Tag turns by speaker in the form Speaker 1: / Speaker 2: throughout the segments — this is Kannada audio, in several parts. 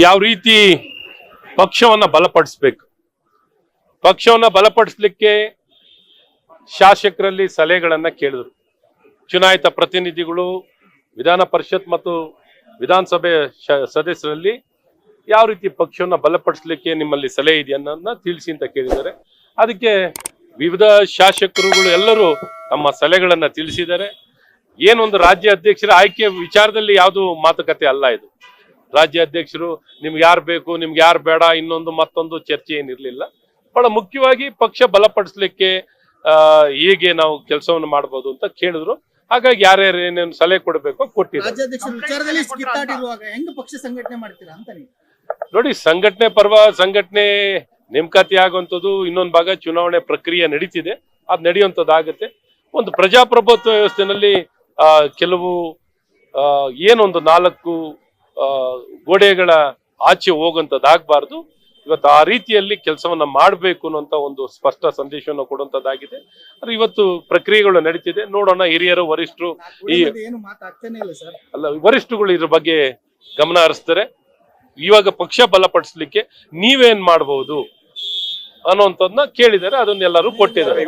Speaker 1: ಯಾವ ರೀತಿ ಪಕ್ಷವನ್ನ ಬಲಪಡಿಸಲಿಕ್ಕೆ ಶಾಸಕರಲ್ಲಿ ಸಲಹೆಗಳನ್ನ ಕೇಳಿದ್ರು. ಚುನಾಯಿತ ಪ್ರತಿನಿಧಿಗಳು, ವಿಧಾನ ಪರಿಷತ್ ಮತ್ತು ವಿಧಾನಸಭೆ ಸದಸ್ಯರಲ್ಲಿ ಯಾವ ರೀತಿ ಪಕ್ಷವನ್ನ ಬಲಪಡಿಸಲಿಕ್ಕೆ ನಿಮ್ಮಲ್ಲಿ ಸಲಹೆ ಇದೆಯನ್ನ ತಿಳಿಸಿ ಅಂತ ಕೇಳಿದ್ದಾರೆ. ಅದಕ್ಕೆ ವಿವಿಧ ಶಾಸಕರುಗಳು ಎಲ್ಲರೂ ತಮ್ಮ ಸಲಹೆಗಳನ್ನ ತಿಳಿಸಿದ್ದಾರೆ. ಏನೊಂದು ರಾಜ್ಯ ಅಧ್ಯಕ್ಷರ ಆಯ್ಕೆ ವಿಚಾರದಲ್ಲಿ ಯಾವುದು ಮಾತುಕತೆ ಅಲ್ಲ ಇದು. ರಾಜ್ಯ ಅಧ್ಯಕ್ಷರು ನಿಮ್ಗೆ ಯಾರು ಬೇಕು, ನಿಮ್ಗೆ ಯಾರು ಬೇಡ, ಇನ್ನೊಂದು ಮತ್ತೊಂದು ಚರ್ಚೆ ಏನಿರ್ಲಿಲ್ಲ. ಬಹಳ ಮುಖ್ಯವಾಗಿ ಪಕ್ಷ ಬಲಪಡಿಸಲಿಕ್ಕೆ ಹೇಗೆ ನಾವು ಕೆಲಸವನ್ನು ಮಾಡಬಹುದು ಅಂತ ಕೇಳಿದ್ರು. ಹಾಗಾಗಿ ಯಾರ್ಯಾರು ಏನೇನು ಸಲಹೆ ಕೊಡಬೇಕು ಕೊಟ್ಟಿದ್ದಾರೆ. ನೋಡಿ, ಸಂಘಟನೆ ನೇಮಕಾತಿ ಆಗುವಂಥದ್ದು, ಇನ್ನೊಂದು ಭಾಗ ಚುನಾವಣೆ ಪ್ರಕ್ರಿಯೆ ನಡೀತಿದೆ, ಅದು ನಡೆಯುವಂಥದ್ದಾಗುತ್ತೆ. ಒಂದು ಪ್ರಜಾಪ್ರಭುತ್ವ ವ್ಯವಸ್ಥೆನಲ್ಲಿ ಕೆಲವು ಏನೊಂದು 4 ಗೋಡೆಗಳ ಆಚೆ ಹೋಗುವಂಥದ್ದಾಗಬಾರ್ದು. ಇವತ್ತು ಆ ರೀತಿಯಲ್ಲಿ ಕೆಲಸವನ್ನ ಮಾಡಬೇಕು ಅನ್ನುವಂತ ಒಂದು ಸ್ಪಷ್ಟ ಸಂದೇಶವನ್ನು ಕೊಡುವಂತದ್ದಾಗಿದೆ. ಅದು ಇವತ್ತು ಪ್ರಕ್ರಿಯೆಗಳು ನಡೀತಿದೆ, ನೋಡೋಣ. ಹಿರಿಯರು, ವರಿಷ್ಠರು ವರಿಷ್ಠರುಗಳು ಇದ್ರ ಬಗ್ಗೆ ಗಮನ ಹರಿಸ್ತಾರೆ. ಇವಾಗ ಪಕ್ಷ ಬಲಪಡಿಸಲಿಕ್ಕೆ ನೀವೇನ್ ಮಾಡಬಹುದು ಅನ್ನುವಂಥದ್ದನ್ನ ಕೇಳಿದ್ದಾರೆ, ಅದನ್ನೆಲ್ಲರೂ ಕೊಟ್ಟಿದ್ದಾರೆ.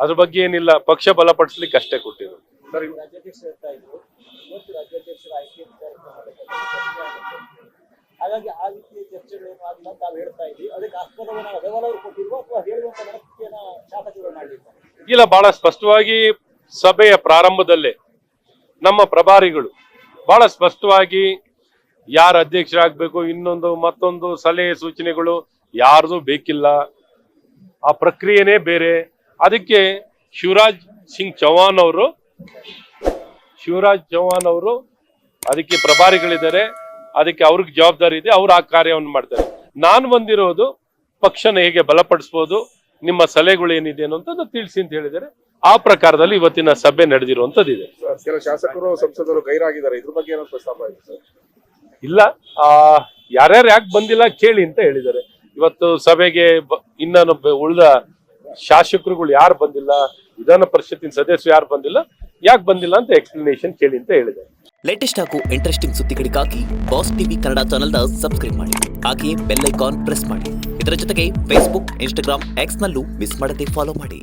Speaker 1: ಅದ್ರ ಬಗ್ಗೆ ಏನಿಲ್ಲ, ಪಕ್ಷ ಬಲಪಡಿಸಲಿಕ್ಕೆ ಅಷ್ಟೇ ಕೊಟ್ಟಿದ್ರು.
Speaker 2: ಹಾಗಾಗಿ ಆ ರೀತಿಯ ಚರ್ಚೆಗಳೇನು ಆಗಿಲ್ಲ ಅಂತ ನಾವು ಹೇಳ್ತಾ ಇದ್ವಿ. ಅದಕ್ಕೆ ಆಸ್ಪದವನ್ನು ಅಗವಲವರು ಕೊಟ್ಟಿರುವ ಅಥವಾ ಹೇಳುವಂತ ವ್ಯವಸ್ಥೆಯನ್ನ ಶಾಸಕರು ಮಾಡಲಿಲ್ಲ.
Speaker 1: ಇಲ್ಲ, ಬಹಳ ಸ್ಪಷ್ಟವಾಗಿ ಸಭೆಯ ಪ್ರಾರಂಭದಲ್ಲೇ ನಮ್ಮ ಪ್ರಭಾರಿಗಳು ಬಹಳ ಸ್ಪಷ್ಟವಾಗಿ ಯಾರು ಅಧ್ಯಕ್ಷರಾಗಬೇಕು, ಇನ್ನೊಂದು ಮತ್ತೊಂದು ಸಲಹೆ ಸೂಚನೆಗಳು ಯಾರ್ದು ಬೇಕಿಲ್ಲ, ಆ ಪ್ರಕ್ರಿಯೆನೇ ಬೇರೆ. ಅದಕ್ಕೆ ಶಿವರಾಜ್ ಚೌಹಾಣ್ ಅವರು ಅದಕ್ಕೆ ಪ್ರಭಾರಿಗಳಿದ್ದಾರೆ, ಅದಕ್ಕೆ ಅವ್ರಿಗೆ ಜವಾಬ್ದಾರಿ ಇದೆ, ಅವ್ರು ಆ ಕಾರ್ಯವನ್ನು ಮಾಡ್ತಾರೆ. ನಾನು ಬಂದಿರೋದು ಪಕ್ಷನ ಹೇಗೆ ಬಲಪಡಿಸಬಹುದು, ನಿಮ್ಮ ಸಲಹೆಗಳು ಏನಿದೆ ಅನ್ನೋಂಥದ್ದು ತಿಳಿಸಿ ಅಂತ ಹೇಳಿದ್ದಾರೆ. ಆ ಪ್ರಕಾರದಲ್ಲಿ ಇವತ್ತಿನ ಸಭೆ ನಡೆದಿರುವಂತದ್ದಿದೆ.
Speaker 3: ಕೆಲ ಶಾಸಕರು, ಸಂಸದರು ಗೈರಾಗಿದ್ದಾರೆ, ಇದ್ರ ಬಗ್ಗೆ ಏನೋ ಪ್ರಸ್ತಾಪ ಆಯ್ತು ಸರ್?
Speaker 1: ಇಲ್ಲ, ಯಾರ್ಯಾರು ಯಾಕೆ ಬಂದಿಲ್ಲ ಕೇಳಿ ಅಂತ ಹೇಳಿದ್ದಾರೆ. ಇವತ್ತು ಸಭೆಗೆ ಇನ್ನೂ ಉಳಿದ ಶಾಸಕರುಗಳು ಯಾರು ಬಂದಿಲ್ಲ, ವಿಧಾನ ಪರಿಷತ್ತಿನ ಸದಸ್ಯರು ಯಾರು ಬಂದಿಲ್ಲ, ಯಾಕೆ ಬಂದಿಲ್ಲ ಅಂತ ಎಕ್ಸ್ಪ್ಲನೇಷನ್ ಕೇಳಿ ಅಂತ ಹೇಳಿದ್ದಾರೆ.
Speaker 4: ಲೇಟೆಸ್ಟ್ ಹಾಗೂ ಇಂಟ್ರೆಸ್ಟಿಂಗ್ ಸುದ್ದಿಗಳಿಗಾಗಿ ಬಾಸ್ ಟಿವಿ ಕನ್ನಡ ಚಾನೆಲ್ನ ಸಬ್ಸ್ಕ್ರೈಬ್ ಮಾಡಿ, ಹಾಗೆಯೇ ಬೆಲ್ ಐಕಾನ್ ಪ್ರೆಸ್ ಮಾಡಿ. ಇದರ ಜೊತೆಗೆ ಫೇಸ್ಬುಕ್, ಇನ್ಸ್ಟಾಗ್ರಾಮ್, ಎಕ್ಸ್ ನಲ್ಲೂ ಮಿಸ್ ಮಾಡದೆ ಫಾಲೋ ಮಾಡಿ.